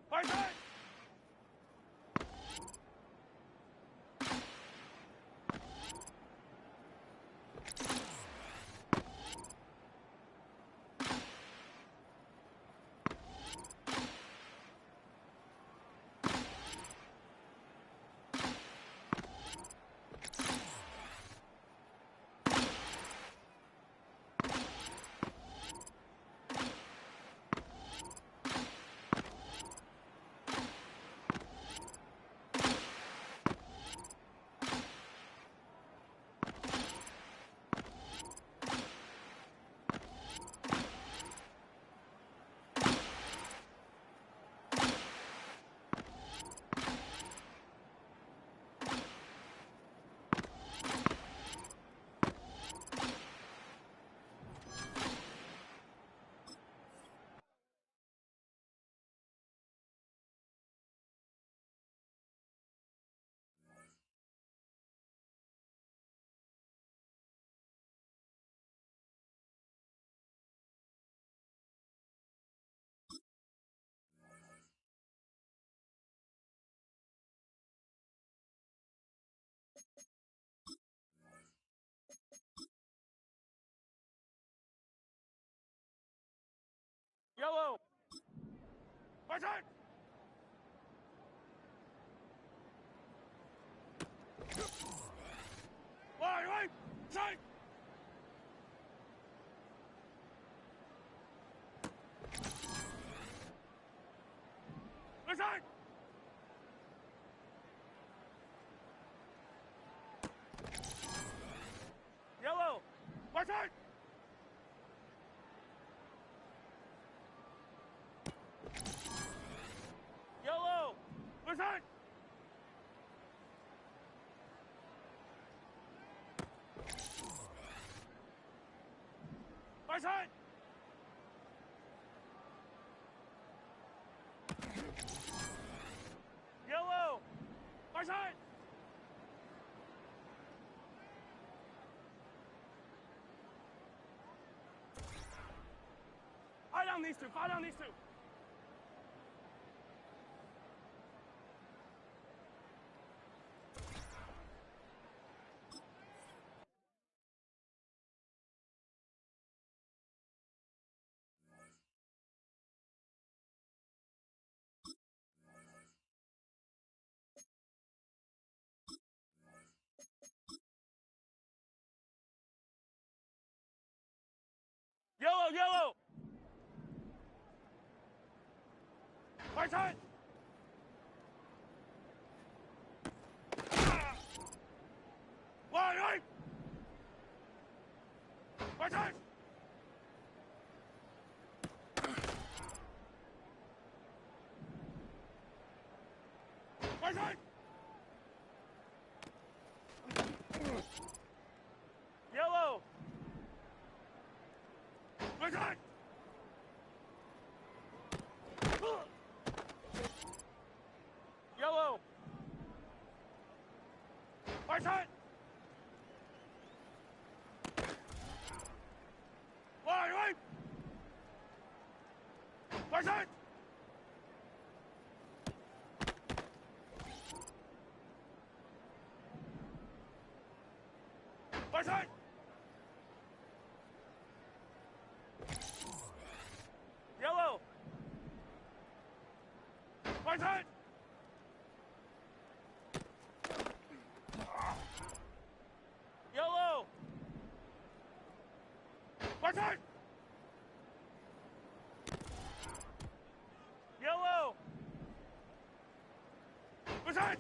Fight time! Yellow! Fight time! Right! Tight! Listen! Yellow! Fight time! Yellow! Listen! Fight time! Yellow! Fight time! Fire down these two! Fire down these two! Yellow! Yellow! Fight time! Right! Fight time! Fight time! Yellow! Fight time! Yellow! Fight time! Right! Fight time! Fight time! Yellow! Fight time! Yellow! Fight time! Yellow! Fight time!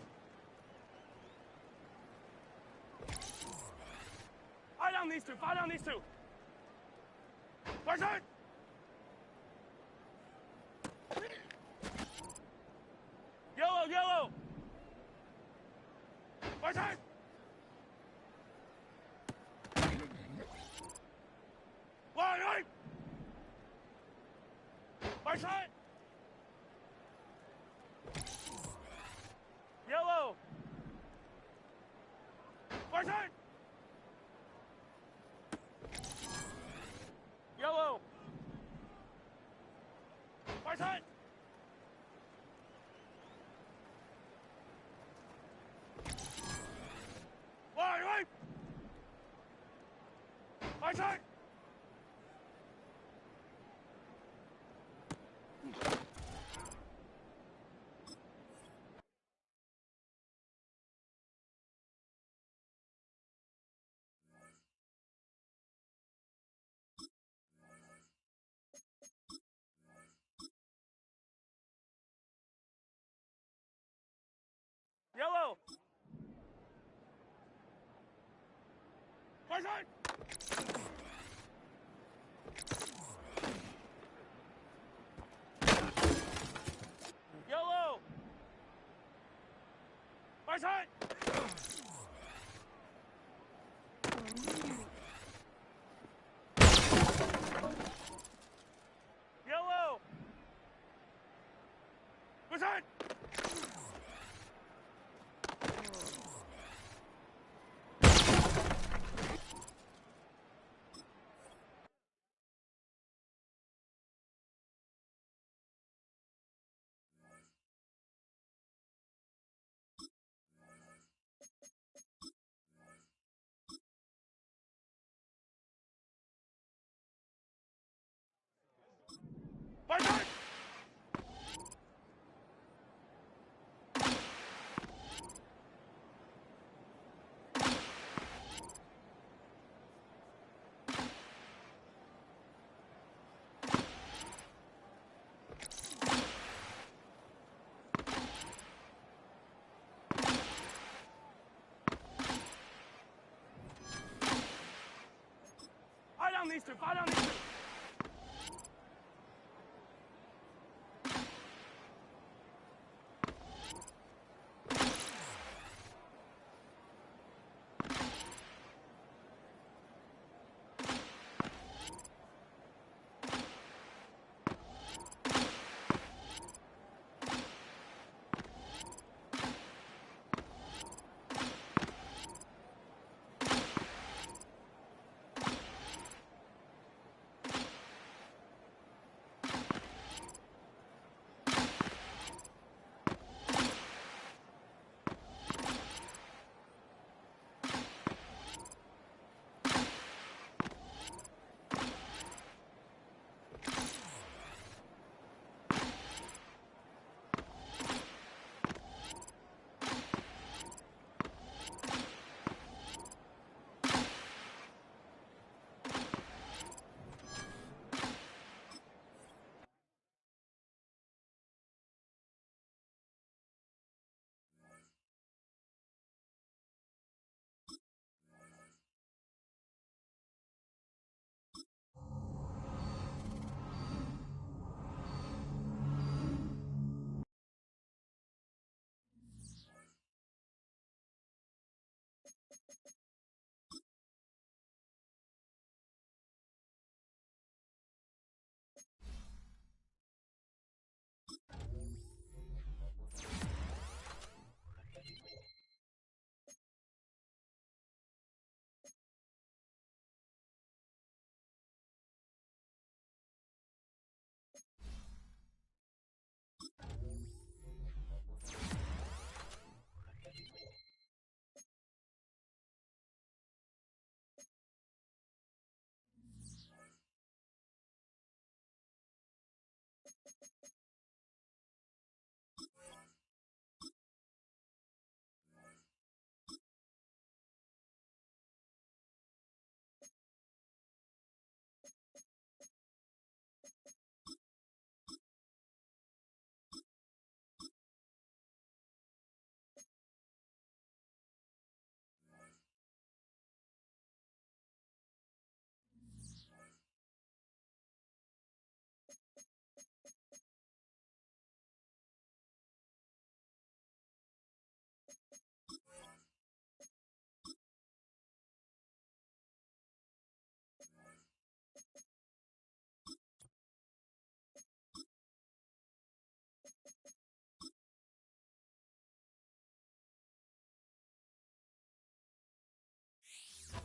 Fire down these two! Fire down these two! Fight time! Yellow! Yellow! Fight time! Right! Fight time! Yellow! Fight time! Yellow! Fight time! Yellow. Far side. Yellow. Far side. Yellow. Far side. Far side. Fire down these two. Fire down these two.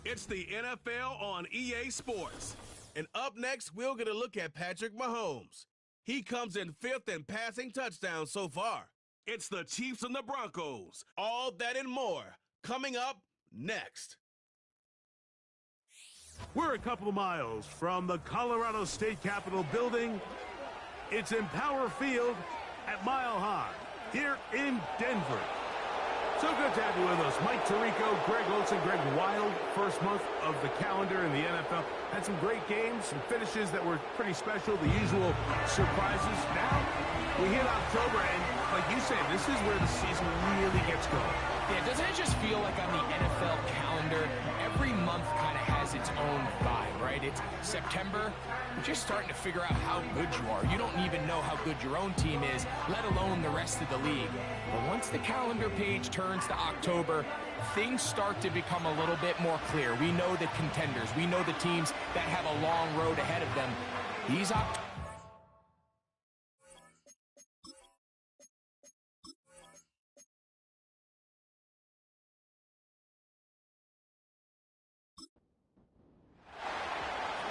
It's the NFL on EA Sports. And up next, we're going to look at Patrick Mahomes. He comes in 5th in passing touchdowns so far. It's the Chiefs and the Broncos. All that and more coming up next. We're a couple of miles from the Colorado State Capitol building. It's Empower Field at Mile High here in Denver. So good to have you with us. Mike Tirico, Greg Olson, Greg Wild, first month of the calendar in the NFL. Had some great games, some finishes that were pretty special, the usual surprises. Now we hit October, and like you say, this is where the season really gets going. Yeah, doesn't it just feel like on the NFL calendar, every month kind of has its own vibe, right? It's September, you're just starting to figure out how good you are. You don't even know how good your own team is, let alone the rest of the league. But once the calendar page turns to October, things start to become a little bit more clear. We know the contenders. We know the teams that have a long road ahead of them. These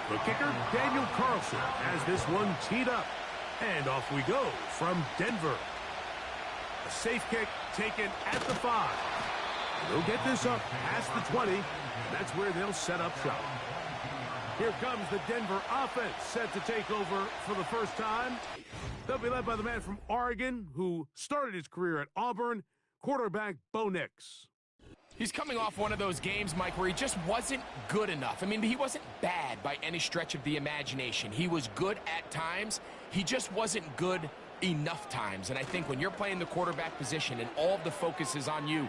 The kicker, Daniel Carlson, has this one teed up. And off we go from Denver. A safe kick taken at the 5. They'll get this up past the 20. And that's where they'll set up shop. Here comes the Denver offense, set to take over for the first time. They'll be led by the man from Oregon who started his career at Auburn, quarterback Bo Nix. He's coming off one of those games, Mike, where he just wasn't good enough. I mean, he wasn't bad by any stretch of the imagination. He was good at times. He just wasn't good enough times. And I think when you're playing the quarterback position and all of the focus is on you,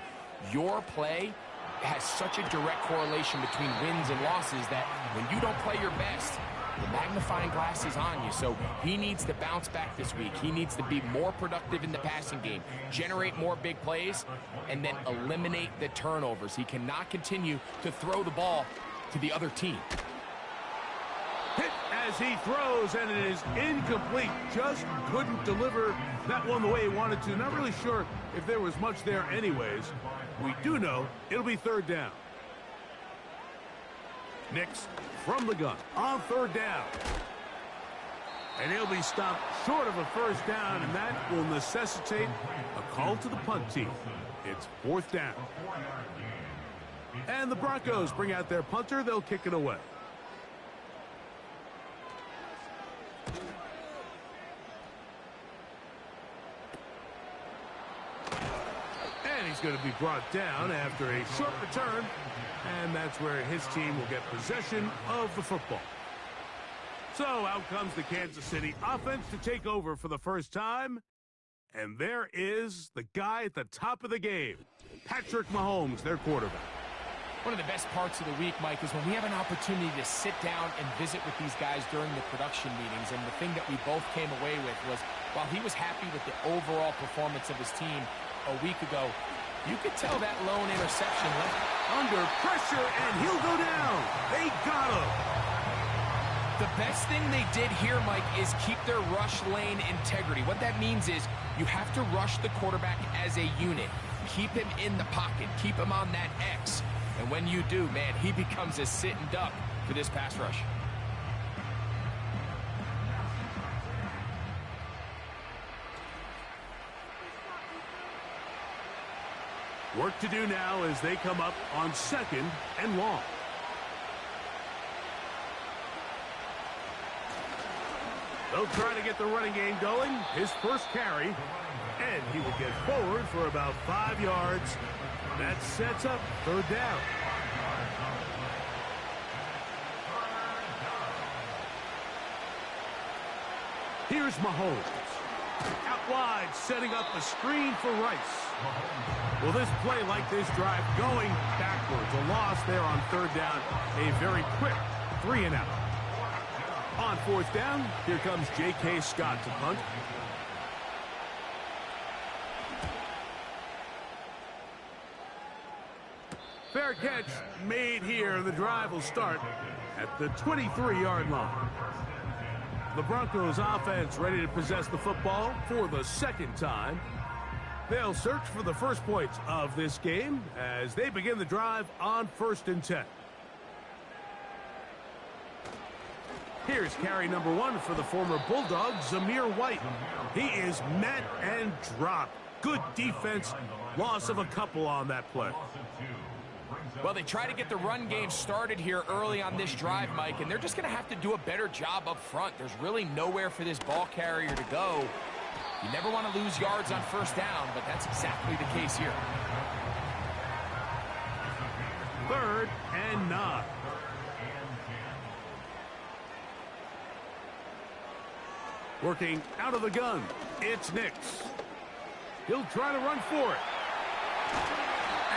your play has such a direct correlation between wins and losses that when you don't play your best, the magnifying glass is on you. So he needs to bounce back this week. He needs to be more productive in the passing game, generate more big plays, and then eliminate the turnovers. He cannot continue to throw the ball to the other team. Hit as he throws, and it is incomplete. Just couldn't deliver that one the way he wanted to. Not really sure if there was much there anyways. We do know it'll be third down. Nix from the gun on third down. And he'll be stopped short of a first down, and that will necessitate a call to the punt team. It's fourth down. And the Broncos bring out their punter. They'll kick it away. And he's going to be brought down after a short return. And that's where his team will get possession of the football. So out comes the Kansas City offense to take over for the first time. And there is the guy at the top of the game, Patrick Mahomes, their quarterback. One of the best parts of the week, Mike, is when we have an opportunity to sit down and visit with these guys during the production meetings. And the thing that we both came away with was, while he was happy with the overall performance of his team a week ago, you could tell that lone interception left under pressure, and he'll go down. They got him. The best thing they did here, Mike, is keep their rush lane integrity. What that means is you have to rush the quarterback as a unit. Keep him in the pocket. Keep him on that X. And when you do, man, he becomes a sitting duck for this pass rush. Work to do now as they come up on second and long. They'll try to get the running game going. His first carry, and he will get forward for about 5 yards. That sets up third down. Here's Mahomes. Out wide, setting up a screen for Rice. Well, this play, like this drive, going backwards. A loss there on third down. A very quick 3-and-out. On fourth down, here comes J.K. Scott to punt. Fair catch made here. The drive will start at the 23-yard line. The Broncos offense ready to possess the football for the second time. They'll search for the first points of this game as they begin the drive on 1st and 10. Here's carry number 1 for the former Bulldog, Zamir White. He is met and dropped. Good defense. Loss of a couple on that play. Well, they try to get the run game started here early on this drive, Mike, and they're just going to have to do a better job up front. There's really nowhere for this ball carrier to go. You never want to lose yards on first down, but that's exactly the case here. 3rd and 9. Working out of the gun, it's Nix. He'll try to run for it.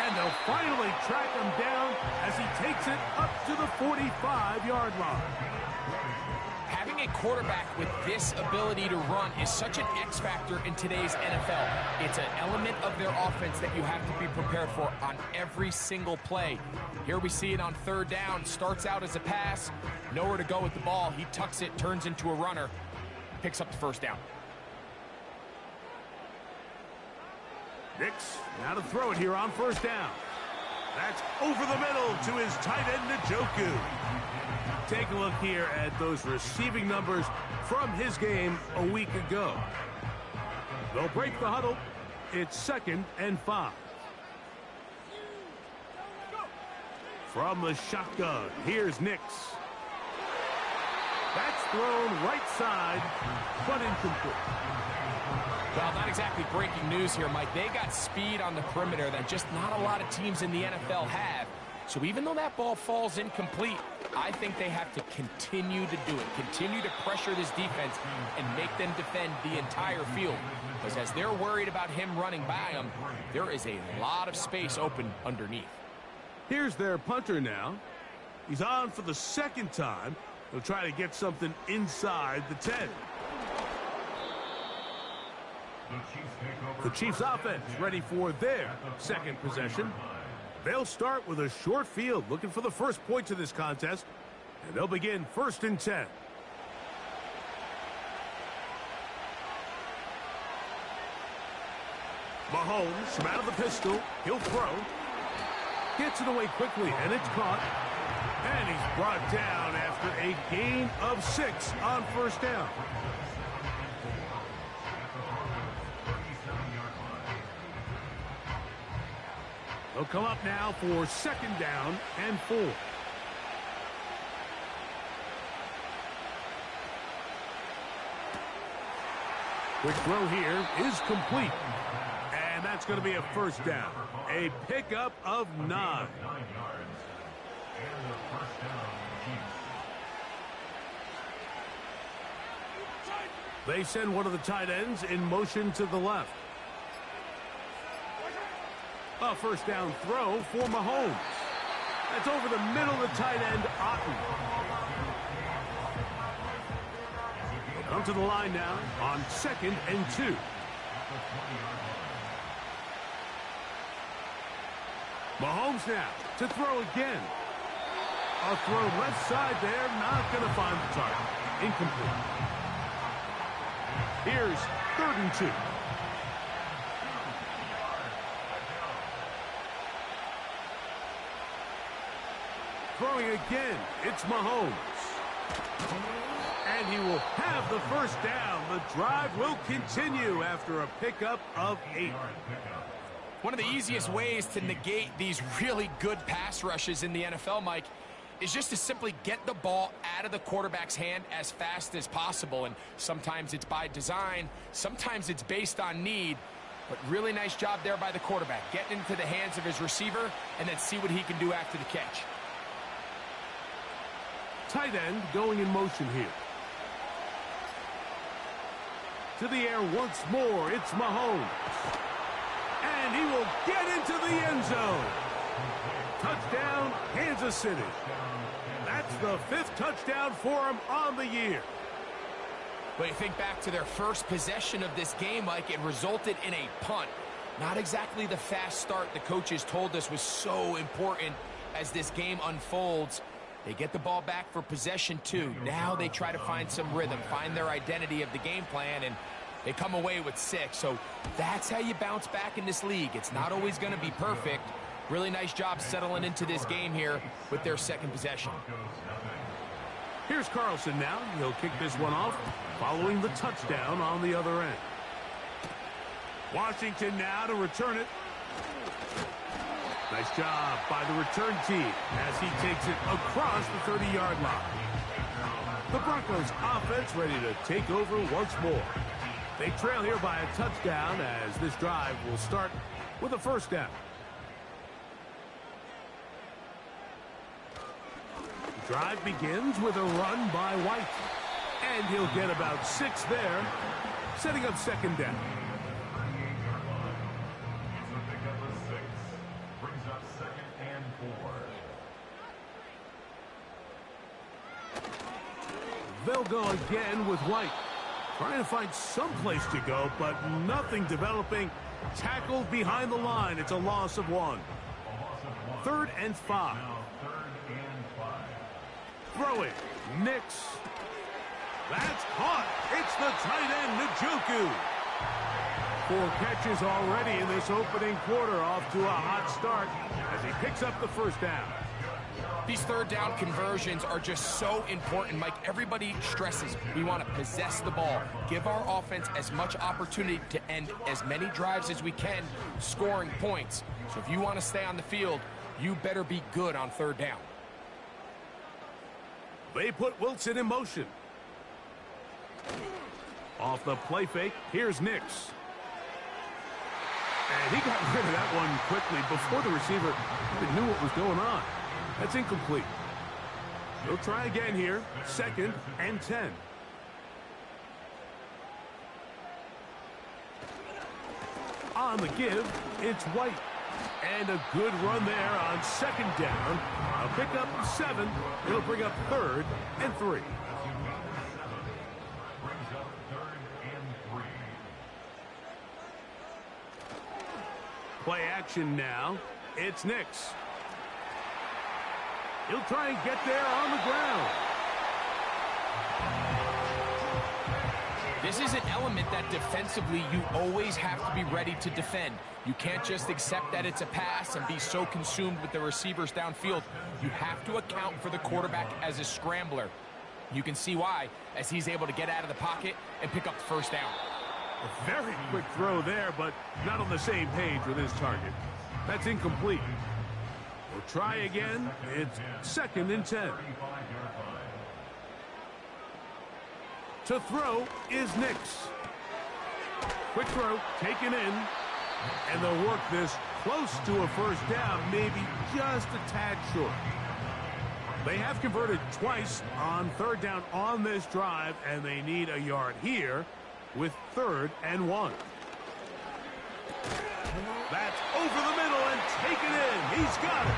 And they'll finally track him down as he takes it up to the 45-yard line. Having a quarterback with this ability to run is such an X factor in today's NFL. It's an element of their offense that you have to be prepared for on every single play. Here we see it on third down. Starts out as a pass. Nowhere to go with the ball. He tucks it, turns into a runner. Picks up the first down. Nix, now to throw it here on first down. That's over the middle to his tight end, Njoku. Take a look here at those receiving numbers from his game a week ago. They'll break the huddle. It's 2nd and 5. From the shotgun, here's Nix. That's thrown right side, but incomplete. Well, not exactly breaking news here, Mike. They got speed on the perimeter that just not a lot of teams in the NFL have. So even though that ball falls incomplete, I think they have to continue to do it. Continue to pressure this defense and make them defend the entire field. Because as they're worried about him running by them, there is a lot of space open underneath. Here's their punter now. He's on for the 2nd time. He'll try to get something inside the 10. The Chiefs offense ready for their 2nd possession. They'll start with a short field, looking for the first points of this contest. And they'll begin 1st and 10. Mahomes from out of the pistol. He'll throw. Gets it away quickly, and it's caught. And he's brought down after a gain of 6 on first down. They'll come up now for 2nd down and 4. Quick throw here is complete. And that's going to be a first down. A pickup of 9. They send one of the tight ends in motion to the left. A first down throw for Mahomes. That's over the middle of the tight end, Otten. They'll come to the line now on 2nd and 2. Mahomes now to throw again. A throw left side there, not going to find the target. Incomplete. Here's 3rd and 2. Throwing again, it's Mahomes. And he will have the first down. The drive will continue after a pickup of 8. One of the easiest ways to negate these really good pass rushes in the NFL, Mike, is just to simply get the ball out of the quarterback's hand as fast as possible. And sometimes it's by design, sometimes it's based on need. But really nice job there by the quarterback. Getting into the hands of his receiver and then see what he can do after the catch. Tight end going in motion here. To the air once more, it's Mahomes. And he will get into the end zone. Touchdown, Kansas City. That's the 5th touchdown for him on the year. When you think back to their first possession of this game, Mike, it resulted in a punt. Not exactly the fast start the coaches told us was so important as this game unfolds. They get the ball back for possession 2. Now they try to find some rhythm, find their identity of the game plan, and they come away with 6. So that's how you bounce back in this league. It's not always going to be perfect. Really nice job settling into this game here with their 2nd possession. Here's Carlson now. He'll kick this one off following the touchdown on the other end. Washington now to return it. Nice job by the return team as he takes it across the 30-yard line. The Broncos offense ready to take over once more. They trail here by a touchdown as this drive will start with a first down. The drive begins with a run by White. And he'll get about 6 there, setting up 2nd down. They'll go again with White. Trying to find some place to go, but nothing developing. Tackled behind the line. It's a loss of 1. 3rd and 5. Throw it. Nix. That's caught. It's the tight end, Njoku. 4 catches already in this opening quarter, off to a hot start as he picks up the first down. These third down conversions are just so important, Mike. Everybody stresses we want to possess the ball, give our offense as much opportunity to end as many drives as we can, scoring points. So if you want to stay on the field, you better be good on third down. They put Wilson in motion. Off the play fake, here's Nix. And he got rid of that one quickly before the receiver even knew what was going on. That's incomplete. They'll try again here. 2nd and 10. On the give, it's White. And a good run there on 2nd down. A pickup 7. It'll bring up 3rd and 3. Play action now. It's Nix. He'll try and get there on the ground. This is an element that defensively you always have to be ready to defend. You can't just accept that it's a pass and be so consumed with the receivers downfield. You have to account for the quarterback as a scrambler. You can see why, as he's able to get out of the pocket and pick up the first down. A very quick throw there, but not on the same page with his target. That's incomplete. We'll try again. It's 2nd and 10. To throw is Nix. Quick throw, taken in. And they'll work this close to a first down, maybe just a tad short. They have converted twice on 3rd down on this drive, and they need a yard here with 3rd and 1. That's over the middle and taken in. He's got it.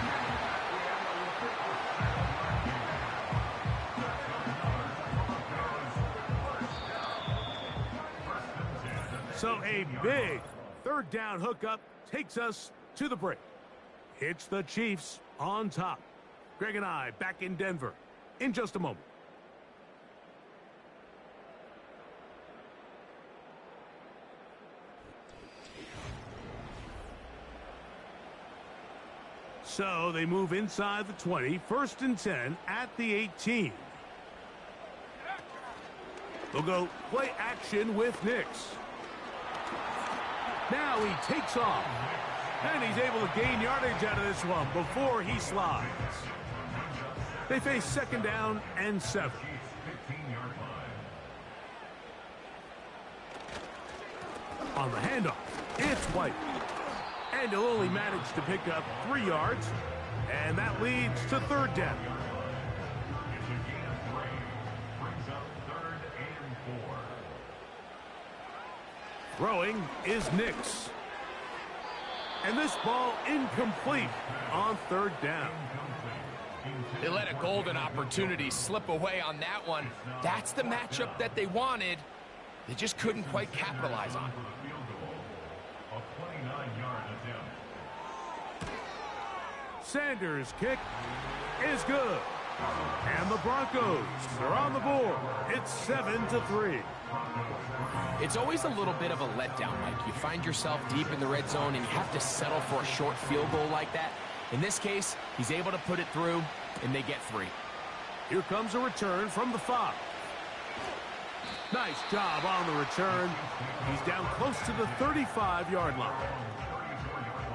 So a big 3rd down hookup takes us to the break. It's the Chiefs on top. Greg and I back in Denver in just a moment. So they move inside the 20, 1st and 10 at the 18. They'll go play action with Nix. Now he takes off. And he's able to gain yardage out of this one before he slides. They face 2nd down and 7. On the handoff, it's White. And he'll only manage to pick up 3 yards. And that leads to 3rd down. Throwing is Nix. And this ball incomplete on 3rd down. They let a golden opportunity slip away on that one. That's the matchup that they wanted. They just couldn't quite capitalize on it. Sanders' kick is good. And the Broncos are on the board. It's 7-3. It's always a little bit of a letdown, Mike. You find yourself deep in the red zone and you have to settle for a short field goal like that. In this case, he's able to put it through, and they get 3. Here comes a return from the 5. Nice job on the return. He's down close to the 35-yard line.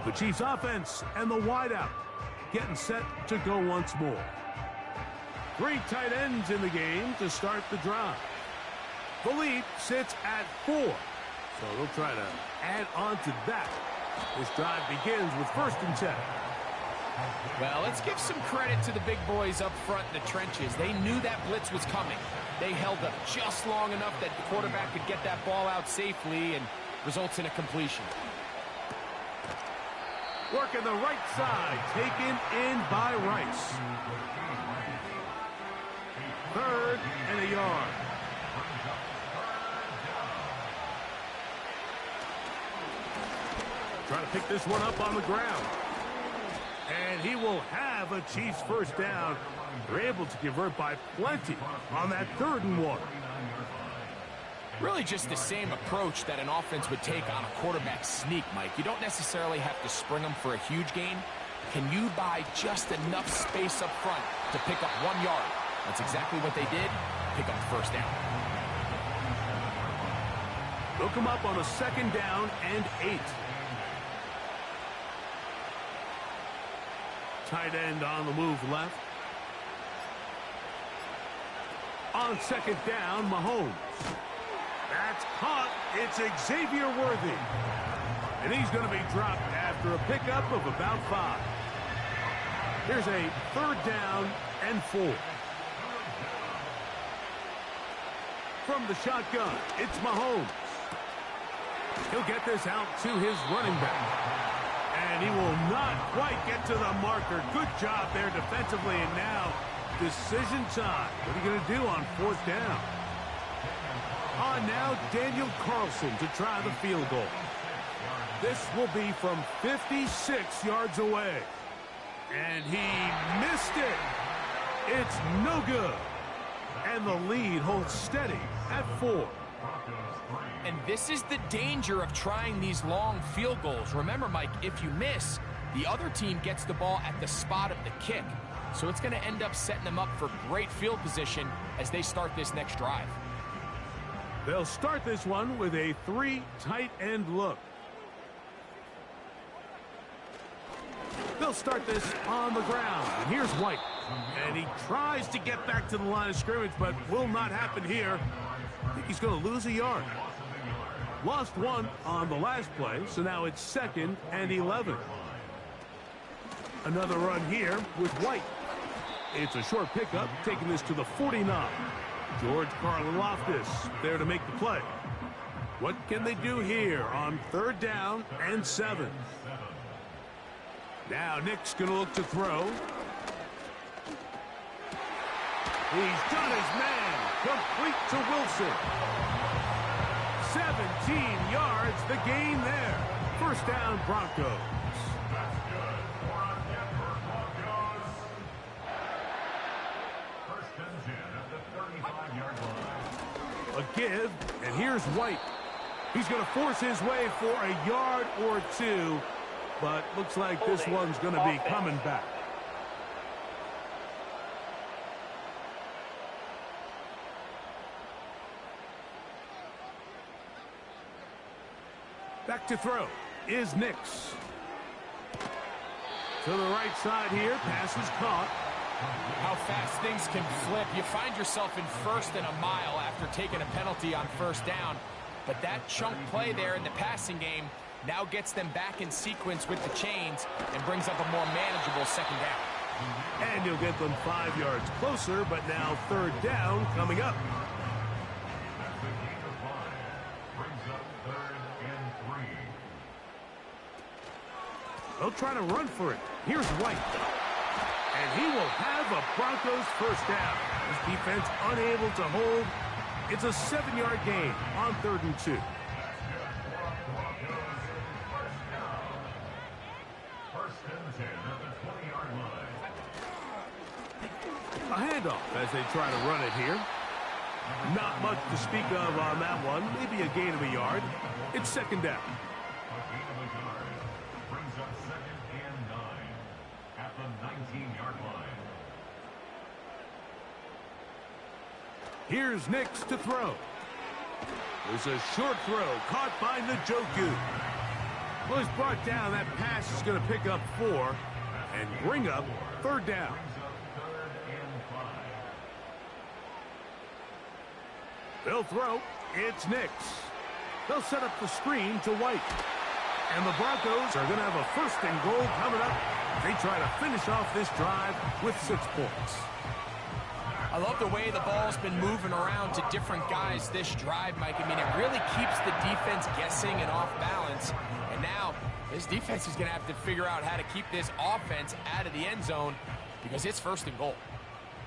The Chiefs offense and the wideout getting set to go once more. 3 tight ends in the game to start the drive. The lead sits at 4. So they'll try to add on to that. This drive begins with 1st and 10. Well, let's give some credit to the big boys up front in the trenches. They knew that blitz was coming. They held up just long enough that the quarterback could get that ball out safely and results in a completion. Working the right side, taken in by Rice. 3rd 3rd and a yard. Trying to pick this one up on the ground. And he will have a Chiefs first down. They're able to convert by plenty on that 3rd and 1. Really just the same approach that an offense would take on a quarterback sneak, Mike. You don't necessarily have to spring them for a huge gain. Can you buy just enough space up front to pick up 1 yard? That's exactly what they did. Pick up the first down. They'll come up on a 2nd down and 8. Tight end on the move left. On 2nd down, Mahomes. That's caught. It's Xavier Worthy. And he's going to be dropped after a pickup of about 5. Here's a 3rd down and 4. From the shotgun, it's Mahomes. He'll get this out to his running back. And he will not quite get to the marker. Good job there defensively. And now, decision time. What are you going to do on 4th down? On now, Daniel Carlson to try the field goal. This will be from 56 yards away. And he missed it. It's no good. And the lead holds steady at 4. And this is the danger of trying these long field goals. Remember, Mike, if you miss, the other team gets the ball at the spot of the kick. So it's going to end up setting them up for great field position as they start this next drive. They'll start this one with a 3 tight end look. They'll start this on the ground. And here's White. And he tries to get back to the line of scrimmage, but will not happen here. I think he's going to lose a yard. Lost 1 on the last play, so now it's 2nd and 11. Another run here with White. It's a short pickup, taking this to the 49. George Karlaftis there to make the play. What can they do here on 3rd down and 7? Now Nick's going to look to throw. He's done his man. Complete to Wilson. 17 yards, the gain there. First down, Broncos. A give, and here's White. He's going to force his way for a yard or 2, but looks like this one's going to be coming back. Back to throw is Nix. To the right side here, pass is caught. How fast things can flip. You find yourself in 1st and a mile after taking a penalty on 1st down. But that chunk play there in the passing game now gets them back in sequence with the chains and brings up a more manageable 2nd down. And you'll get them 5 yards closer, but now 3rd down coming up. They'll try to run for it. Here's White. And he will have a Broncos first down. His defense unable to hold. It's a 7-yard gain on 3rd and 2. A handoff as they try to run it here. Not much to speak of on that one. Maybe a gain of a yard. It's 2nd down. Here's Nix to throw. There's a short throw caught by Njoku. Well, he's brought down. That pass is going to pick up 4 and bring up 3rd down. They'll throw. It's Nix. They'll set up the screen to White. And the Broncos are going to have a 1st and goal coming up. They try to finish off this drive with 6 points. I love the way the ball's been moving around to different guys this drive, Mike. I mean, it really keeps the defense guessing and off balance. And now this defense is going to have to figure out how to keep this offense out of the end zone because it's 1st and goal.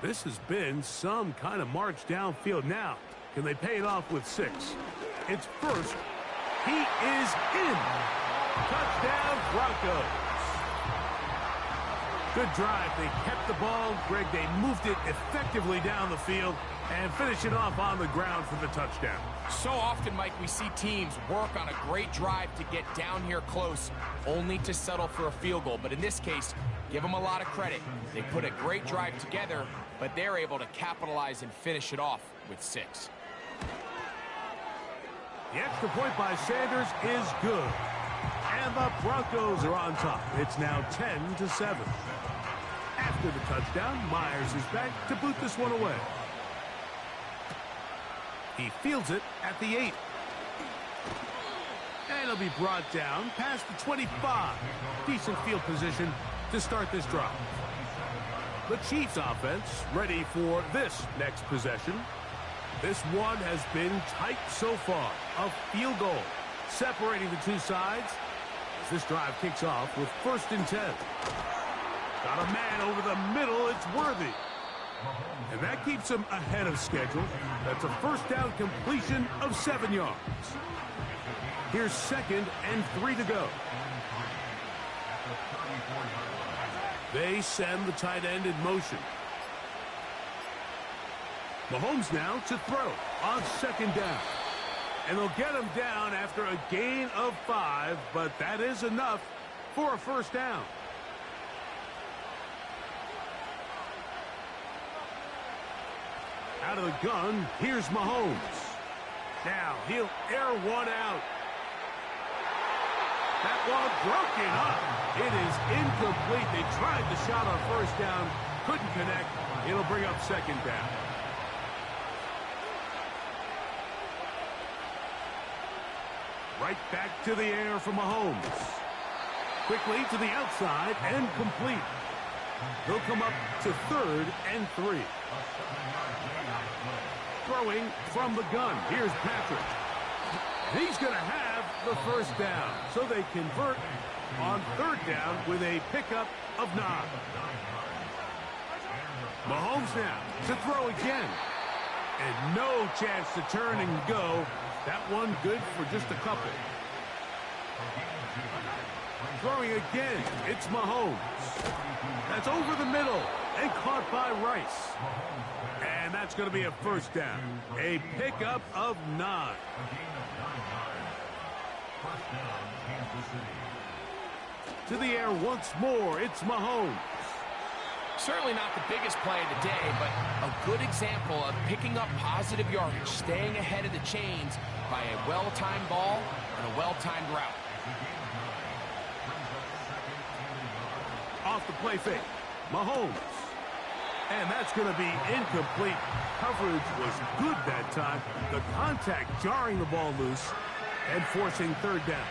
This has been some kind of march downfield now. Can they pay it off with 6? It's first. He is in. Touchdown, Broncos. Good drive. They kept the ball. Greg, they moved it effectively down the field and finish it off on the ground for the touchdown. So often, Mike, we see teams work on a great drive to get down here close, only to settle for a field goal. But in this case, give them a lot of credit. They put a great drive together, but they're able to capitalize and finish it off with 6. The extra point by Sanders is good. And the Broncos are on top. It's now 10-7. After the touchdown, Myers is back to boot this one away. He fields it at the 8. And it'll be brought down past the 25. Decent field position to start this drive. The Chiefs offense ready for this next possession. This one has been tight so far. A field goal separating the two sides as this drive kicks off with 1st and 10. Got a man over the middle. It's Worthy. And that keeps him ahead of schedule. That's a 1st down completion of 7 yards. Here's 2nd and 3 to go. They send the tight end in motion. Mahomes now to throw on 2nd down. And they'll get him down after a gain of 5, but that is enough for a 1st down. Out of the gun, here's Mahomes. Now he'll air one out. That ball broken up. It is incomplete. They tried the shot on 1st down, couldn't connect. It'll bring up 2nd down. Right back to the air for Mahomes. Quickly to the outside and complete. They'll come up to 3rd and 3. Throwing from the gun. Here's Patrick. He's going to have the 1st down. So they convert on 3rd down with a pickup of 9. Mahomes now to throw again. And no chance to turn and go. That one good for just a couple. Throwing again. It's Mahomes. That's over the middle and caught by Rice. And that's going to be a 1st down. A pickup of 9. To the air once more. It's Mahomes. Certainly not the biggest play of the day, but a good example of picking up positive yardage, staying ahead of the chains by a well-timed ball and a well-timed route. Off the play fake. Mahomes. And that's going to be incomplete. Coverage was good that time. The contact jarring the ball loose and forcing 3rd down.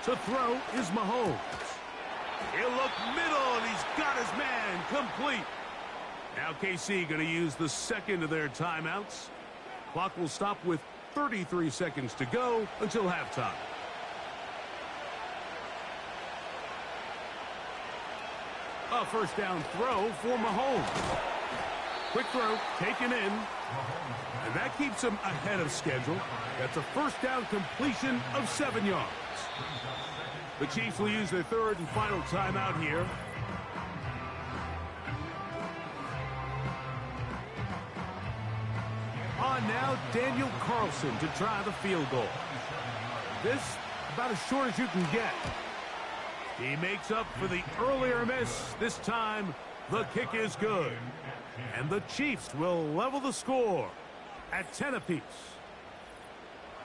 To throw is Mahomes. He'll look middle, and he's got his man complete. Now KC going to use the 2nd of their timeouts. Clock will stop with 33 seconds to go until halftime. A 1st down throw for Mahomes. Quick throw, taken in. And that keeps him ahead of schedule. That's a 1st down completion of 7 yards. The Chiefs will use their 3rd and final timeout here. On now, Daniel Carlson to try the field goal. This about as short as you can get. He makes up for the earlier miss. This time, the kick is good. And the Chiefs will level the score at 10 apiece.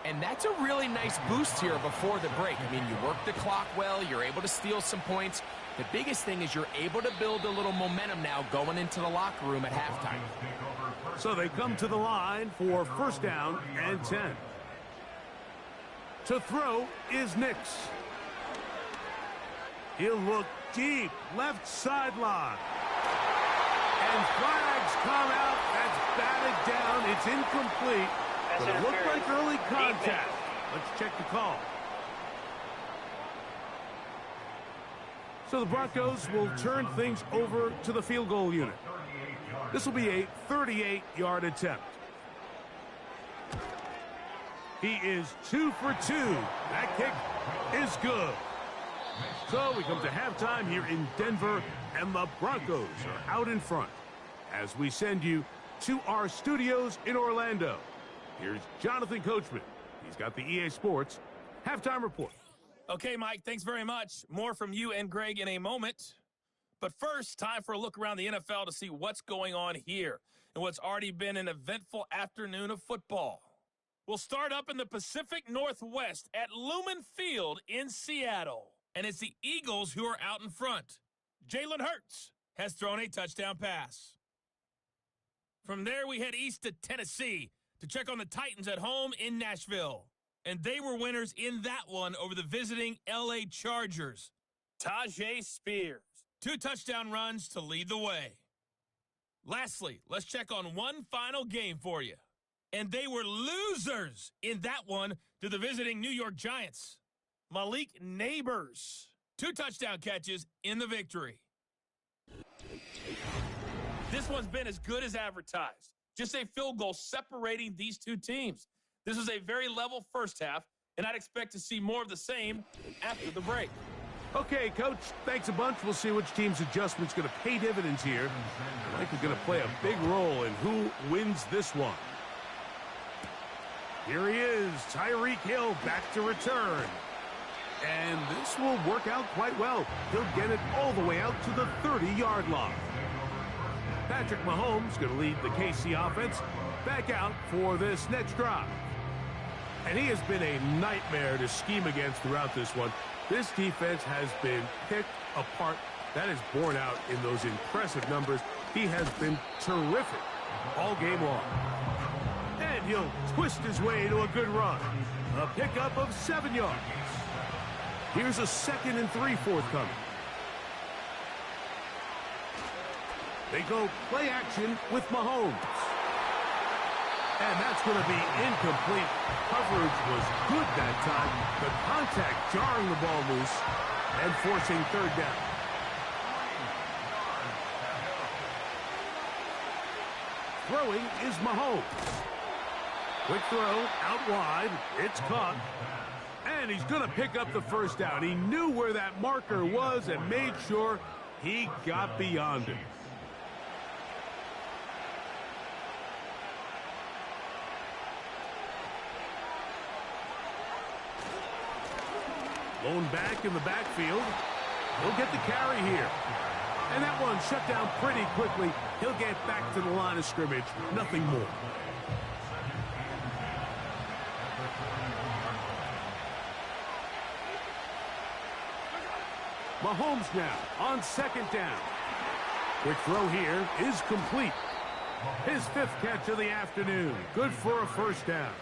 And that's a really nice boost here before the break. I mean, you work the clock well. You're able to steal some points. The biggest thing is you're able to build a little momentum now going into the locker room at halftime. So they come to the line for 1st down and 10. To throw is Nix. He'll look deep, left sideline. And flags come out. That's batted down. It's incomplete. But it looked like early contact. Let's check the call. So the Broncos will turn things over to the field goal unit. This will be a 38-yard attempt. He is 2 for 2. That kick is good. So we come to halftime here in Denver, and the Broncos are out in front as we send you to our studios in Orlando. Here's Jonathan Coachman. He's got the EA Sports halftime report. Okay, Mike, thanks very much. More from you and Greg in a moment. But first, time for a look around the NFL to see what's going on here and what's already been an eventful afternoon of football. We'll start up in the Pacific Northwest at Lumen Field in Seattle. And it's the Eagles who are out in front. Jalen Hurts has thrown a touchdown pass. From there, we head east to Tennessee to check on the Titans at home in Nashville. And they were winners in that one over the visiting LA Chargers. Tajay Spears, 2 touchdown runs to lead the way. Lastly, let's check on one final game for you. And they were losers in that one to the visiting New York Giants. Malik Neighbors, 2 touchdown catches in the victory. This one's been as good as advertised. Just a field goal separating these two teams. This was a very level first half, and I'd expect to see more of the same after the break. Okay, Coach, thanks a bunch. We'll see which team's adjustment's going to pay dividends here. I think it's going to play a big role in who wins this one. Here he is, Tyreek Hill back to return. And this will work out quite well. He'll get it all the way out to the 30-yard line. Patrick Mahomes going to lead the KC offense back out for this next drive. And he has been a nightmare to scheme against throughout this one. This defense has been picked apart. That is borne out in those impressive numbers. He has been terrific all game long. And he'll twist his way to a good run. A pickup of 7 yards. Here's a 2nd and 3 forthcoming. They go play action with Mahomes. And that's going to be incomplete. Coverage was good that time. The contact jarring the ball loose and forcing 3rd down. Throwing is Mahomes. Quick throw out wide. It's caught. And he's going to pick up the 1st down. He knew where that marker was and made sure he got beyond it. Lone back in the backfield. He'll get the carry here. And that one shut down pretty quickly. He'll get back to the line of scrimmage. Nothing more. Mahomes now on 2nd down. Quick throw here is complete. His 5th catch of the afternoon. Good for a 1st down.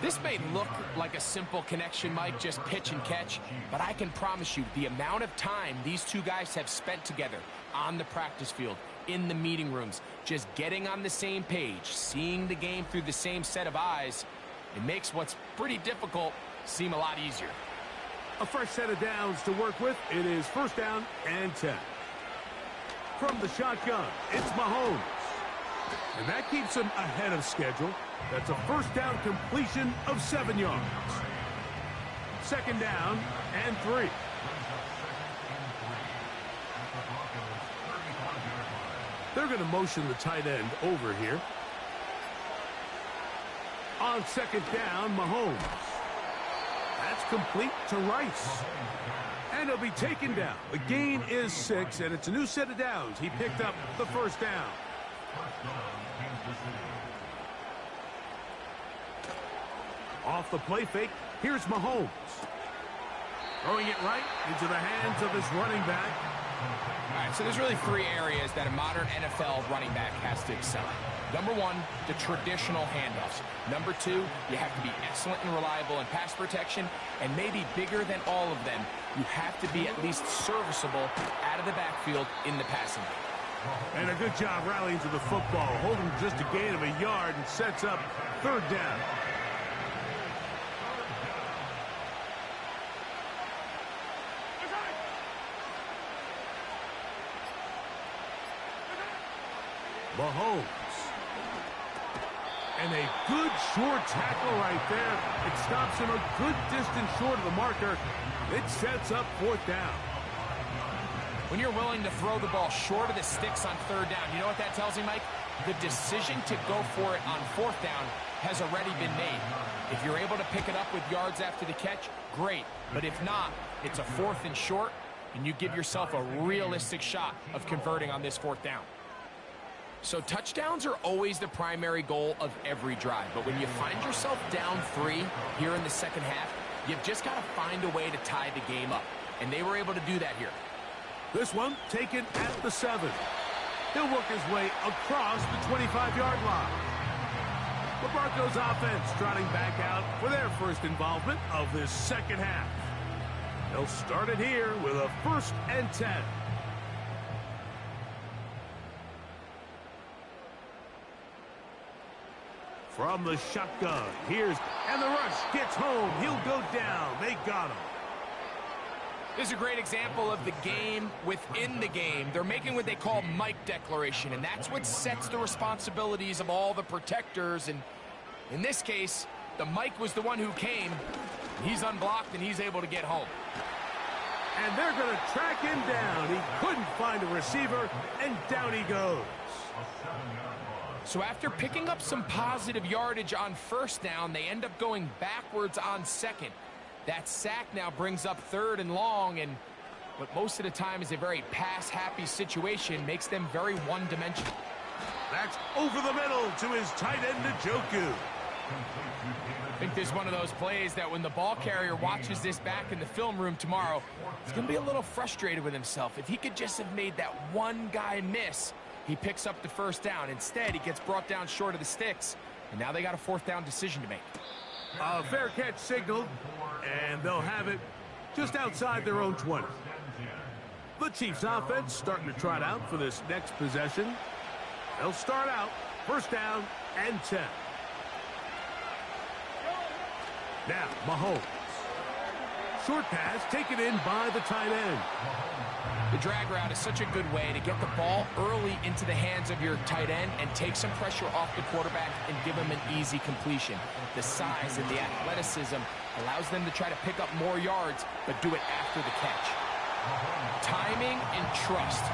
This may look like a simple connection, Mike, just pitch and catch, but I can promise you the amount of time these two guys have spent together on the practice field, in the meeting rooms, just getting on the same page, seeing the game through the same set of eyes, it makes what's pretty difficult seem a lot easier. A fresh set of downs to work with. It is 1st down and 10. From the shotgun, it's Mahomes. And that keeps him ahead of schedule. That's a 1st down completion of 7 yards. 2nd down and 3. They're going to motion the tight end over here. On 2nd down, Mahomes. That's complete to Rice. And he'll be taken down. The gain is 6, and it's a new set of downs. He picked up the 1st down. Off the play fake, here's Mahomes. Throwing it right into the hands of his running back. All right, so there's really 3 areas that a modern NFL running back has to excel at. Number 1, the traditional handoffs. Number 2, you have to be excellent and reliable in pass protection. And maybe bigger than all of them, you have to be at least serviceable out of the backfield in the passing game. And a good job rallying to the football, holding just a gain of a yard and sets up 3rd down. Mahomes. And a good short tackle right there. It stops him a good distance short of the marker. It sets up fourth down. When you're willing to throw the ball short of the sticks on third down, you know what that tells me, Mike? The decision to go for it on fourth down has already been made. If you're able to pick it up with yards after the catch, great. But if not, it's a fourth and short, and you give yourself a realistic shot of converting on this fourth down. So touchdowns are always the primary goal of every drive. But when you find yourself down 3 here in the second half, you've just got to find a way to tie the game up. And they were able to do that here. This one taken at the 7. He'll work his way across the 25-yard line. The Broncos offense trotting back out for their first involvement of this second half. They'll start it here with a 1st and 10. From the shotgun, and the rush gets home. He'll go down. They got him. This is a great example of the game within the game. They're making what they call Mike declaration, and that's what sets the responsibilities of all the protectors. And in this case, the Mike was the one who came. He's unblocked, and he's able to get home. And they're going to track him down. He couldn't find a receiver, and down he goes. So after picking up some positive yardage on first down, they end up going backwards on second. That sack now brings up 3rd and long, and what most of the time is a very pass-happy situation makes them very one-dimensional. That's over the middle to his tight end, Njoku. I think this is one of those plays that when the ball carrier watches this back in the film room tomorrow, he's going to be a little frustrated with himself. If he could just have made that one guy miss, he picks up the first down. Instead, he gets brought down short of the sticks, and now they got a 4th down decision to make. A fair catch signaled, and they'll have it just outside their own 20. The Chiefs offense starting to trot out for this next possession. They'll start out 1st down and 10. Now, Mahomes. Short pass taken in by the tight end. The drag route is such a good way to get the ball early into the hands of your tight end and take some pressure off the quarterback and give him an easy completion. The size and the athleticism allows them to try to pick up more yards, but do it after the catch. Timing and trust,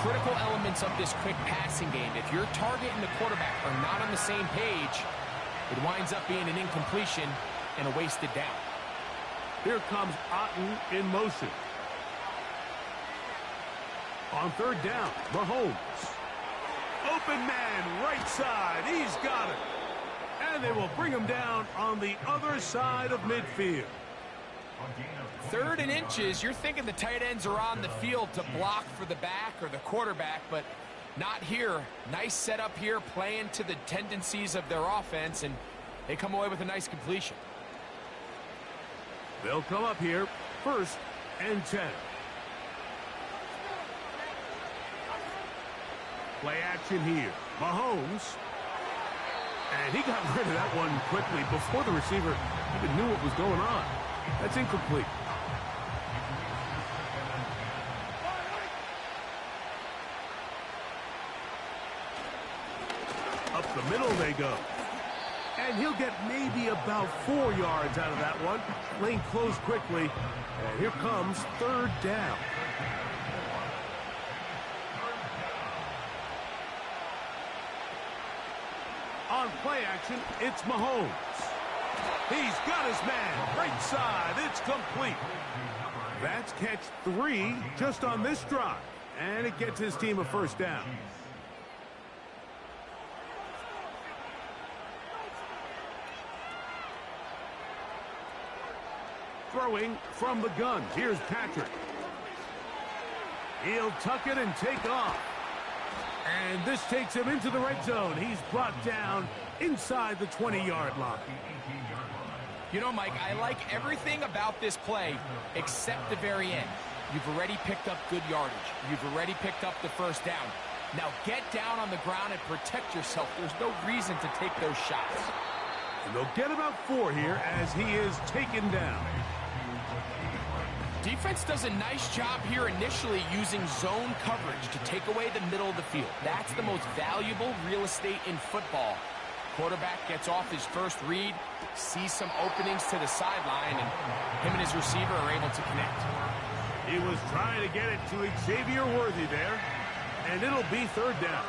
critical elements of this quick passing game. If your target and the quarterback are not on the same page, it winds up being an incompletion and a wasted down. Here comes Otten in motion. On 3rd down, Mahomes. Open man, right side. He's got it. And they will bring him down on the other side of midfield. 3rd and inches, you're thinking the tight ends are on the field to block for the back or the quarterback, but not here. Nice setup here, playing to the tendencies of their offense, and they come away with a nice completion. They'll come up here, 1st and 10. Play action here. Mahomes. And he got rid of that one quickly before the receiver even knew what was going on. That's incomplete. Up the middle they go. And he'll get maybe about 4 yards out of that one. Lane closed quickly. And here comes 3rd down. On play action, it's Mahomes. He's got his man. Right side. It's complete. That's catch 3 just on this drive. And it gets his team a 1st down. Throwing from the gun. Here's Patrick. He'll tuck it and take off. And this takes him into the red zone. He's brought down inside the 20-yard line. You know, Mike, I like everything about this play except the very end. You've already picked up good yardage. You've already picked up the 1st down. Now get down on the ground and protect yourself. There's no reason to take those shots. And they'll get about 4 here as he is taken down. defense does a nice job here initially using zone coverage to take away the middle of the field. That's the most valuable real estate in football. Quarterback gets off his first read, sees some openings to the sideline, and him and his receiver are able to connect. He was trying to get it to Xavier Worthy there, and it'll be third down.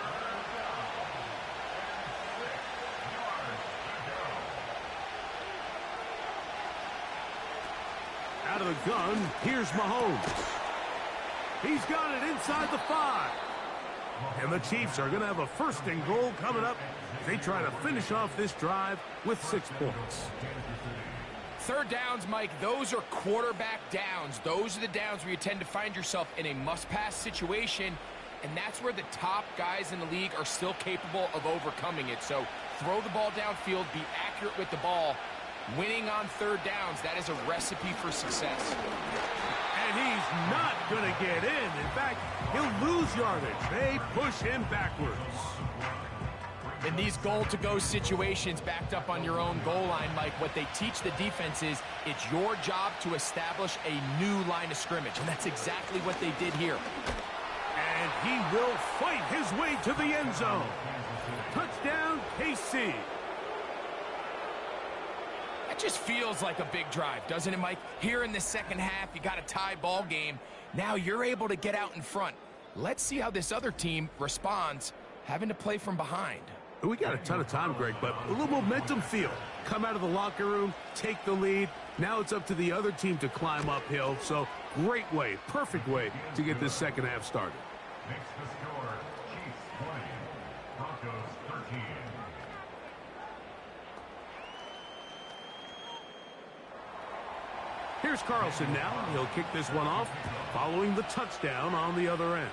Out of the gun, here's Mahomes. He's got it inside the 5. And the Chiefs are going to have a first and goal coming up. They try to finish off this drive with 6 points. Third downs, Mike, those are quarterback downs. Those are the downs where you tend to find yourself in a must-pass situation, and that's where the top guys in the league are still capable of overcoming it. So throw the ball downfield, be accurate with the ball. Winning on third downs, that is a recipe for success. And he's not going to get in. In fact, he'll lose yardage. They push him backwards. In these goal-to-go situations backed up on your own goal line, Mike, what they teach the defense is it's your job to establish a new line of scrimmage, and that's exactly what they did here. And he will fight his way to the end zone. Touchdown, KC. That just feels like a big drive, doesn't it, Mike? Here in the second half, you got a tie ball game. Now you're able to get out in front. Let's see how this other team responds, having to play from behind. We got a ton of time, Greg, but a little momentum feel. Come out of the locker room, take the lead. Now it's up to the other team to climb uphill. So great way, perfect way to get this second half started. Next to score, Chiefs 20, Broncos 13. Here's Carlson now. He'll kick this one off following the touchdown on the other end.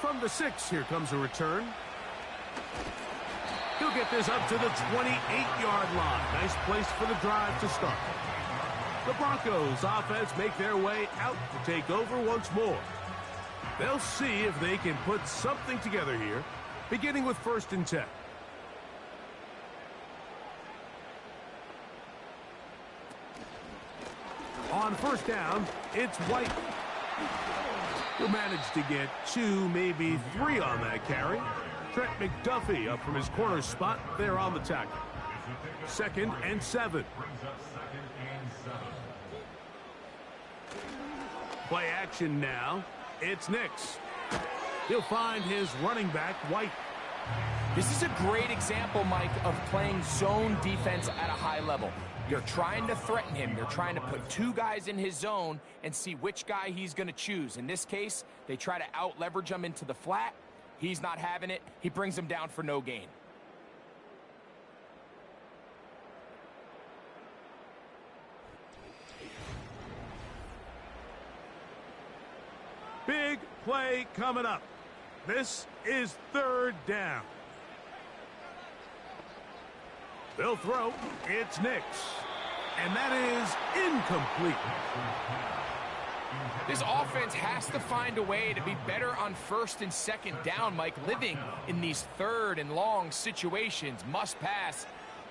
From the 6, here comes a return. He'll get this up to the 28-yard line. Nice place for the drive to start. The Broncos offense make their way out to take over once more. They'll see if they can put something together here, beginning with 1st and 10. On 1st down, it's White. He'll manage to get 2, maybe 3 on that carry. Trent McDuffie up from his corner spot there on the tackle. 2nd and 7. Play action now. It's Nix. He'll find his running back, White. This is a great example, Mike, of playing zone defense at a high level. You're trying to threaten him. You're trying to put 2 guys in his zone and see which guy he's going to choose. In this case, they try to out-leverage him into the flat. He's not having it. He brings him down for no gain. Big play coming up. This is 3rd down. They'll throw. It's Nix. And that is incomplete. This offense has to find a way to be better on 1st and 2nd down, Mike. Living in these 3rd and long situations, must pass,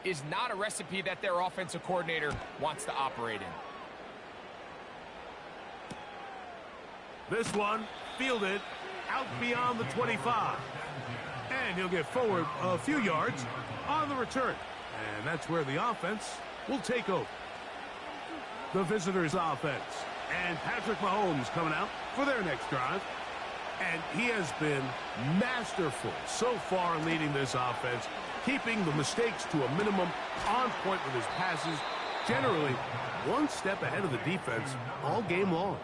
is not a recipe that their offensive coordinator wants to operate in. This one fielded out beyond the 25. And he'll get forward a few yards on the return. And that's where the offense will take over. The visitors' offense. And Patrick Mahomes coming out for their next drive. And he has been masterful so far in leading this offense, keeping the mistakes to a minimum, on point with his passes, generally one step ahead of the defense all game long.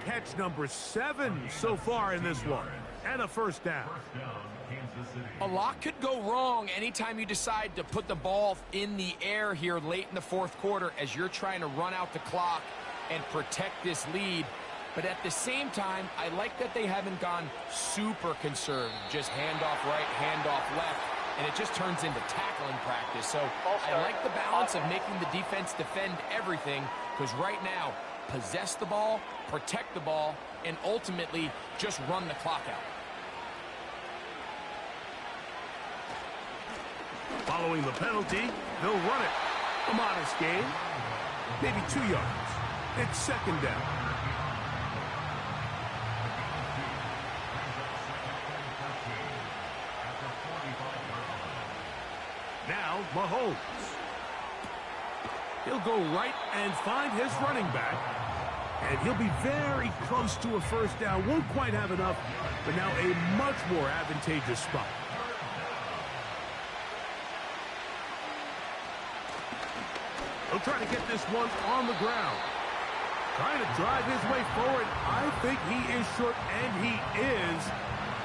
Catch number 7 so far in this one, and a 1st down. A lot could go wrong anytime you decide to put the ball in the air here late in the 4th quarter as you're trying to run out the clock and protect this lead. But at the same time, I like that they haven't gone super conservative. Just handoff right, handoff left, and it just turns into tackling practice. So I like the balance of making the defense defend everything, because right now, possess the ball, protect the ball, and ultimately just run the clock out. Following the penalty, they'll run it. A modest gain, maybe 2 yards. It's second down. Now, Mahomes. He'll go right and find his running back. And he'll be very close to a first down. Won't quite have enough, but now a much more advantageous spot. He'll try to get this one on the ground. Trying to drive his way forward. I think he is short, and he is.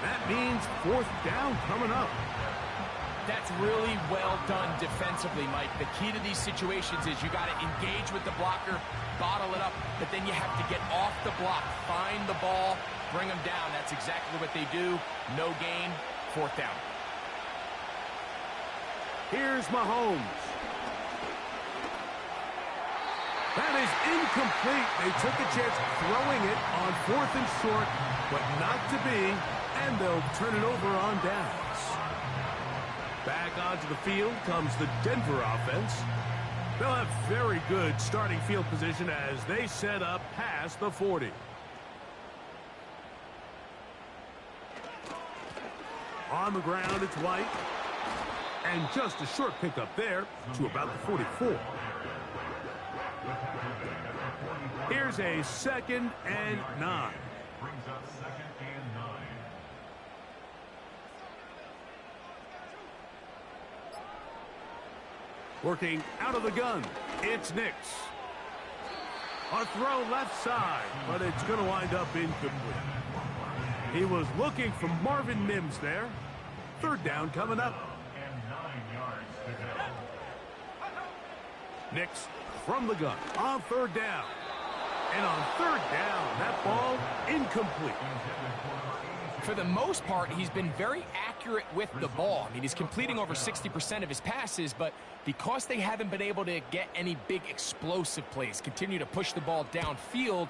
That means fourth down coming up. That's really well done defensively, Mike. The key to these situations is you got to engage with the blocker, bottle it up, but then you have to get off the block, find the ball, bring them down. That's exactly what they do. No gain, fourth down. Here's Mahomes. That is incomplete. They took a chance throwing it on fourth and short, but not to be, and they'll turn it over on downs. Back onto the field comes the Denver offense. They'll have very good starting field position as they set up past the 40. On the ground, it's White. And just a short pickup there to about the 44. Here's a 2nd and 9. Brings up 2nd and 9. Working out of the gun, it's Nix. A throw left side, but it's going to wind up incomplete. He was looking for Marvin Mims there. Third down coming up. And 9 yards to go. Nix from the gun on third down. And on third down, that ball incomplete. For the most part, he's been very accurate with the ball. I mean, he's completing over 60% of his passes, but because they haven't been able to get any big explosive plays, continue to push the ball downfield,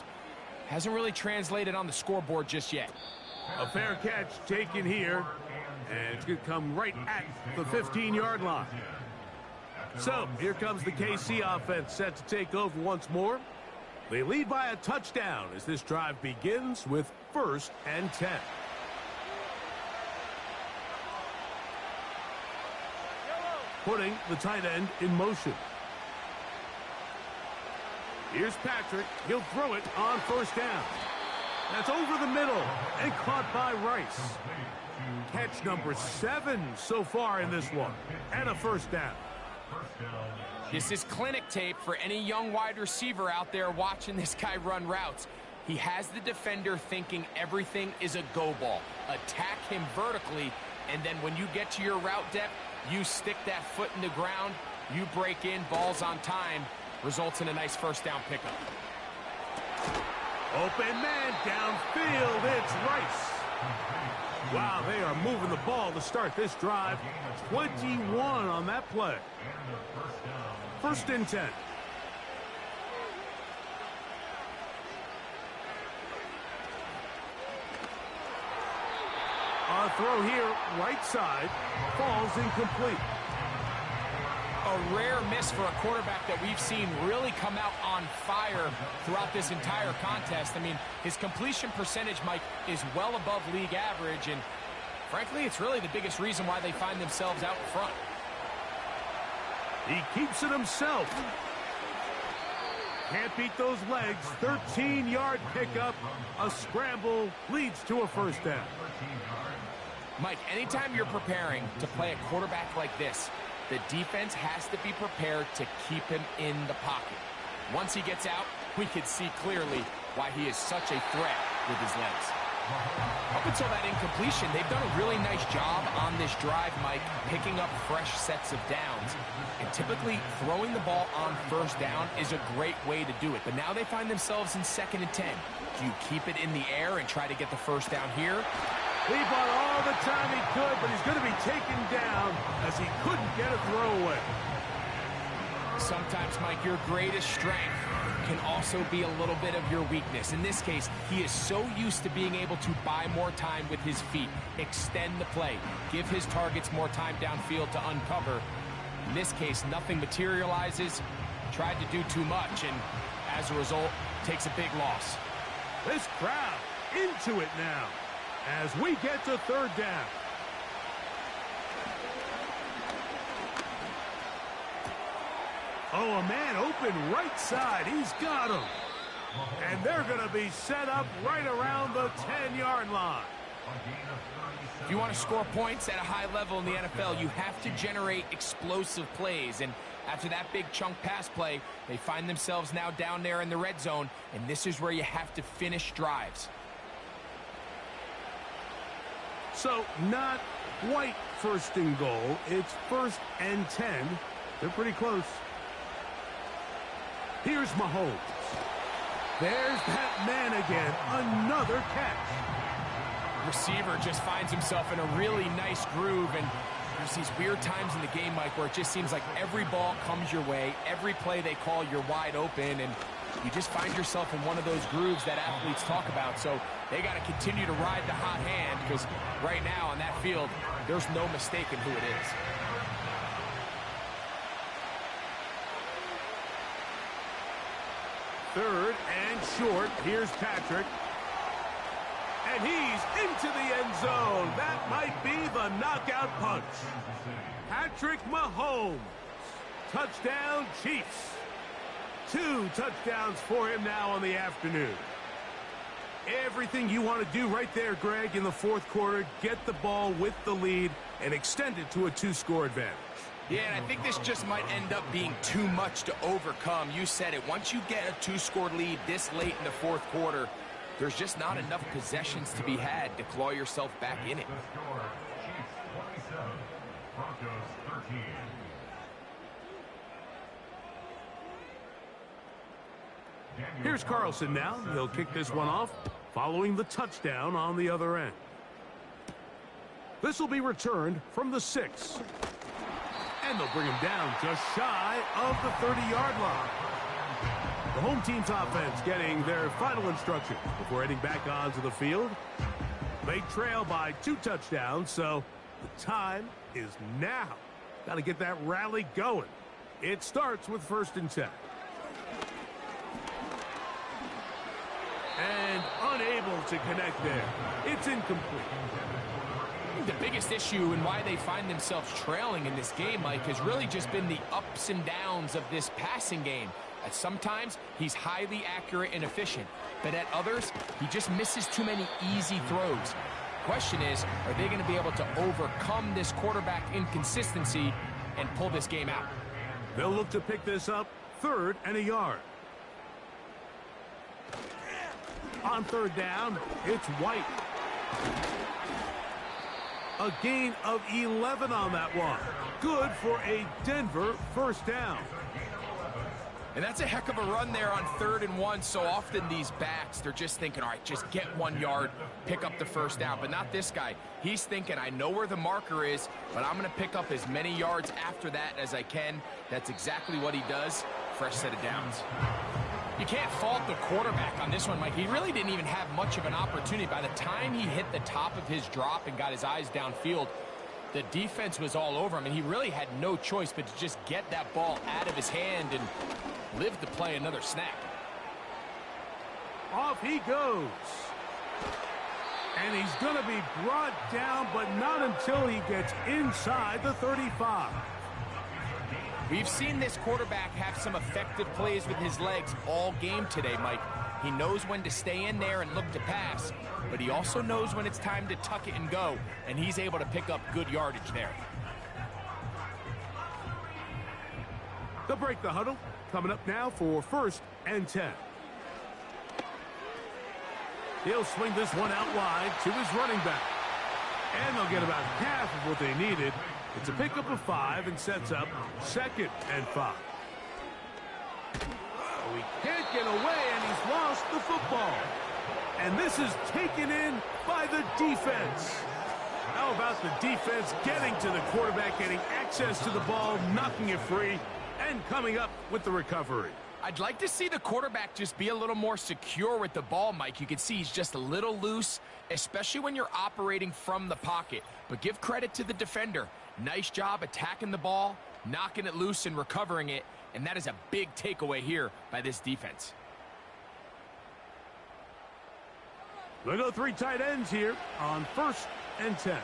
hasn't really translated on the scoreboard just yet. A fair catch taken here, and it's going to come right at the 15-yard line. So, here comes the KC offense set to take over once more. They lead by a touchdown as this drive begins with 1st and 10. Putting the tight end in motion. Here's Patrick. He'll throw it on first down. That's over the middle and caught by Rice. Catch number 7 so far in this one. And a first down. This is clinic tape for any young wide receiver out there watching this guy run routes. He has the defender thinking everything is a go ball. Attack him vertically, and then when you get to your route depth, you stick that foot in the ground, you break in, balls on time, results in a nice first down pickup. Open man downfield, it's Rice. Wow, they are moving the ball to start this drive. 21 on that play. 1st and 10. A throw here, right side, falls incomplete. A rare miss for a quarterback that we've seen really come out on fire throughout this entire contest. I mean, his completion percentage, Mike, is well above league average, and frankly, it's really the biggest reason why they find themselves out in front. He keeps it himself. Can't beat those legs. 13-yard pickup. A scramble leads to a first down. Mike, anytime you're preparing to play a quarterback like this, the defense has to be prepared to keep him in the pocket. Once he gets out, we can see clearly why he is such a threat with his legs. Up until that incompletion, they've done a really nice job on this drive, Mike, picking up fresh sets of downs. And typically, throwing the ball on first down is a great way to do it. But now they find themselves in 2nd and 10. Do you keep it in the air and try to get the first down here? He bought all the time he could, but he's going to be taken down as he couldn't get a throwaway. Sometimes, Mike, your greatest strength can also be a little bit of your weakness. In this case, he is so used to being able to buy more time with his feet, extend the play, give his targets more time downfield to uncover. In this case, nothing materializes, tried to do too much, and As a result, takes a big loss. This crowd into it now as we get to third down. Oh, a man open right side. He's got him. And they're going to be set up right around the 10-yard line. If you want to score points at a high level in the NFL, you have to generate explosive plays. And after that big chunk pass play, they find themselves now down there in the red zone, and this is where you have to finish drives. So not quite first and goal. It's 1st and 10. They're pretty close. Here's Mahomes. There's that man again. Another catch. Receiver just finds himself in a really nice groove, and there's these weird times in the game, Mike, where it just seems like every ball comes your way. Every play they call, you're wide open, and you just find yourself in one of those grooves that athletes talk about. So they got to continue to ride the hot hand, because right now on that field, there's no mistaking who it is. Third and short. Here's Patrick. And he's into the end zone. That might be the knockout punch. Patrick Mahomes. Touchdown, Chiefs. 2 touchdowns for him now on the afternoon. Everything you want to do right there, Greg, in the fourth quarter. Get the ball with the lead and extend it to a 2-score advantage. Yeah, and I think this just might end up being too much to overcome. You said it. Once you get a 2-score lead this late in the fourth quarter, there's just not enough possessions to be had to claw yourself back in it. Chiefs 27, Broncos 13. Here's Carlson now. He'll kick this one off following the touchdown on the other end. This will be returned from the 6. And they'll bring him down just shy of the 30-yard line. The home team's offense getting their final instructions before heading back onto the field. They trail by 2 touchdowns, so the time is now. Got to get that rally going. It starts with 1st and 10. And unable to connect there. It's incomplete. The biggest issue and why they find themselves trailing in this game, Mike, has really just been the ups and downs of this passing game. At sometimes, he's highly accurate and efficient, but at others, he just misses too many easy throws. Question is, are they going to be able to overcome this quarterback inconsistency and pull this game out? They'll look to pick this up 3rd and a yard. On 3rd down, it's White. A gain of 11 on that one. Good for a Denver 1st down. And that's a heck of a run there on 3rd and 1. So often these backs, they're just thinking, all right, just get 1 yard, pick up the 1st down. But not this guy. He's thinking, I know where the marker is, but I'm going to pick up as many yards after that as I can. That's exactly what he does. Fresh set of downs. You can't fault the quarterback on this one, Mike. He really didn't even have much of an opportunity. By the time he hit the top of his drop and got his eyes downfield, the defense was all over him, and he really had no choice but to just get that ball out of his hand and live to play another snap. Off he goes. And he's going to be brought down, but not until he gets inside the 35. We've seen this quarterback have some effective plays with his legs all game today, Mike. He knows when to stay in there and look to pass, but he also knows when it's time to tuck it and go, and he's able to pick up good yardage there. They'll break the huddle. Coming up now for 1st and 10. He'll swing this one out wide to his running back. And they'll get about half of what they needed. It's a pickup of 5 and sets up 2nd and 5. Oh, he can't get away, and he's lost the football. And this is taken in by the defense. How about the defense getting to the quarterback, getting access to the ball, knocking it free, and coming up with the recovery? I'd like to see the quarterback just be a little more secure with the ball, Mike. You can see he's just a little loose, especially when you're operating from the pocket. But give credit to the defender. Nice job attacking the ball, knocking it loose and recovering it, and that is a big takeaway here by this defense. We'll go 3 tight ends here on 1st and 10.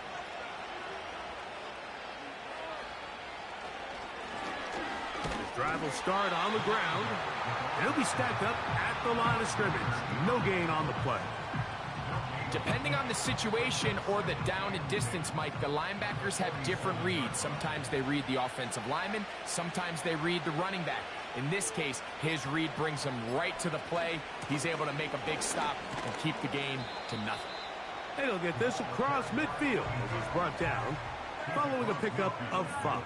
His drive will start on the ground. He'll be stacked up at the line of scrimmage. No gain on the play. Depending on the situation or the down and distance, Mike, the linebackers have different reads. Sometimes they read the offensive lineman. Sometimes they read the running back. In this case, his read brings him right to the play. He's able to make a big stop and keep the game to nothing. And he'll get this across midfield as he's brought down following a pickup of 5.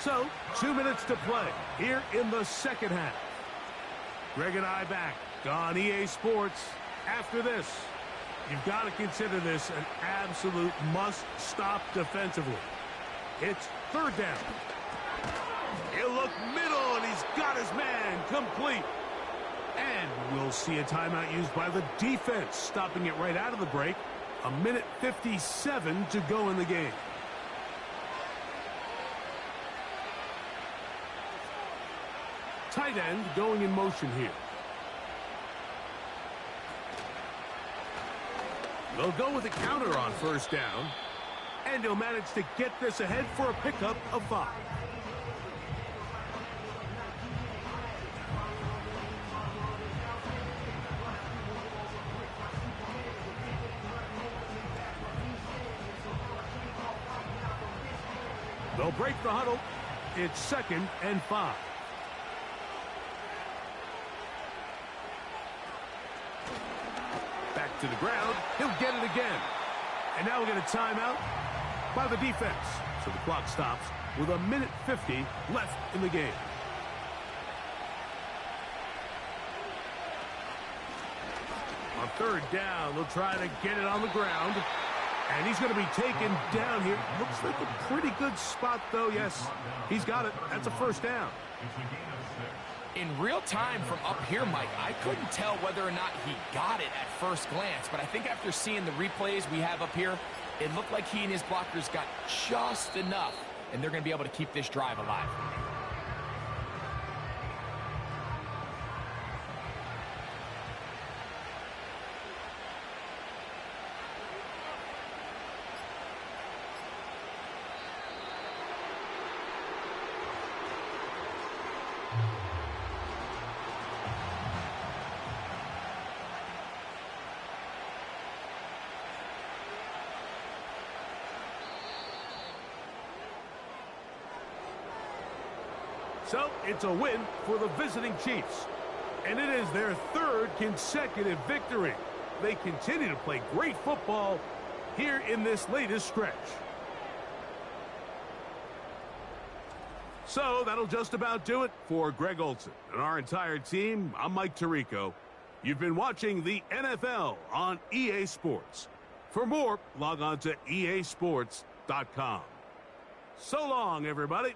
So, 2 minutes to play here in the second half. Greg and I back on EA Sports. After this, you've got to consider this an absolute must-stop defensively. It's 3rd down. He'll look middle, and he's got his man complete. And we'll see a timeout used by the defense, stopping it right out of the break. 1:57 to go in the game. Tight end going in motion here. They'll go with a counter on 1st down. And he'll manage to get this ahead for a pickup of 5. They'll break the huddle. It's 2nd and 5. Back to the ground. He'll get it again. And now we get a timeout by the defense. So the clock stops with 1:50 left in the game. On 3rd down, they'll try to get it on the ground. And he's going to be taken down here. Looks like a pretty good spot, though. Yes, he's got it. That's a 1st down. In real time from up here, Mike, I couldn't tell whether or not he got it at first glance, but I think after seeing the replays we have up here, it looked like he and his blockers got just enough, and they're going to be able to keep this drive alive. So it's a win for the visiting Chiefs. And it is their 3rd consecutive victory. They continue to play great football here in this latest stretch. So that'll just about do it for Greg Olson and our entire team. I'm Mike Tirico. You've been watching the NFL on EA Sports. For more, log on to easports.com. So long, everybody.